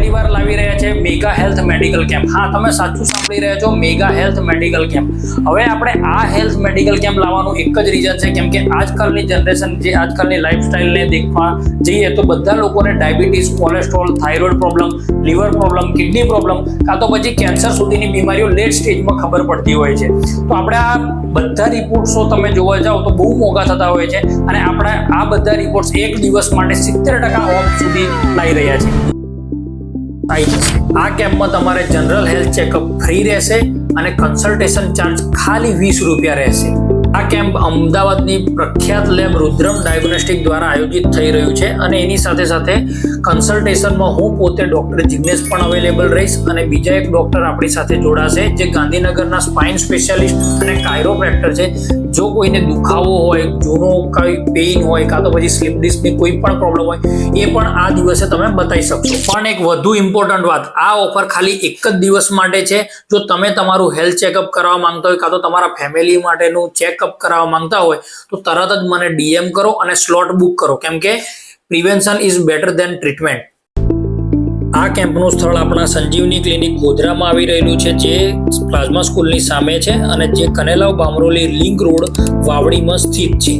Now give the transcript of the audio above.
પહેલી વાર લાવી રહ્યા છે મેગા હેલ્થ મેડિકલ કેમ્પ. હા, તમે સાચું સાંભળી રહ્યા છો, મેગા હેલ્થ મેડિકલ કેમ્પ. હવે આપણે આ હેલ્થ મેડિકલ કેમ્પ લાવવાનું એક જ રીઝન છે, કેમ કે આજકાલની જનરેશન જે આજકાલની લાઈફસ્ટાઈલને દેખવા જઈએ તો બધા લોકોને diabetes, cholesterol, thyroid problem, liver problem, kidney problem કાં તો પછી કેન્સર સુધીની બીમારીઓ લેટ સ્ટેજમાં ખબર પડતી હોય છે. તો આપણે આ બધા રિપોર્ટ્સો તમે જોવા જાઓ તો બહુ મોંઘા થતા હોય છે, અને આપણે આ બધા રિપોર્ટ્સ એક દિવસ માટે 70% ઓફ સુધી લાવી રહ્યા છે. આ કેમ્પમાં તમારે જનરલ હેલ્થ ચેકઅપ ફ્રી રહેશે અને કન્સલ્ટેશન ચાર્જ ખાલી 20 રૂપિયા રહેશે. આ કેમ્પ અમદાવાદની પ્રખ્યાત લેબ રુદ્રમ ડાયગ્નોસ્ટિક દ્વારા આયોજિત થઈ રહ્યું છે, અને એની સાથે સાથે કન્સલ્ટેશનમાં હું પોતે ડોક્ટર જિગ્નેશ પણ અવેલેબલ રહીશ, અને બીજા એક ડોક્ટર આપણી સાથે જોડાશે જે ગાંધીનગરના સ્પાઇન સ્પેશિયાલિસ્ટ અને કાયરોપ્રેક્ટર છે. જો કોઈને દુખાવો હોય, જૂનો કોઈ પેઇન હોય, કાં તો પછી સ્લીપ ડિસ્કની કોઈ પણ પ્રોબ્લેમ હોય, એ પણ આ દિવસે તમે બતાવી શકશો. પણ એક વધુ ઇમ્પોર્ટન્ટ વાત, આ ઓફર ખાલી એક જ દિવસ માટે છે. જો તમે તમારું હેલ્થ ચેકઅપ કરાવવા માંગતા હોય કાં તો તમારા ફેમિલી માટેનું ચેકઅપ કરાવવા માંગતા હોય તો તરત જ મને DM કરો અને સ્લોટ બુક કરો, કેમ કે prevention is better than treatment. આ કેમ્પનું સ્થળ આપણા સંજીવની ક્લિનિક ગોધરામાં આવી રહેલું છે, જે પ્લાઝમા સ્કૂલની સામે છે અને જે કનેલાવ બામરોલી લિંક રોડ વાવડીમાં સ્થિત છે.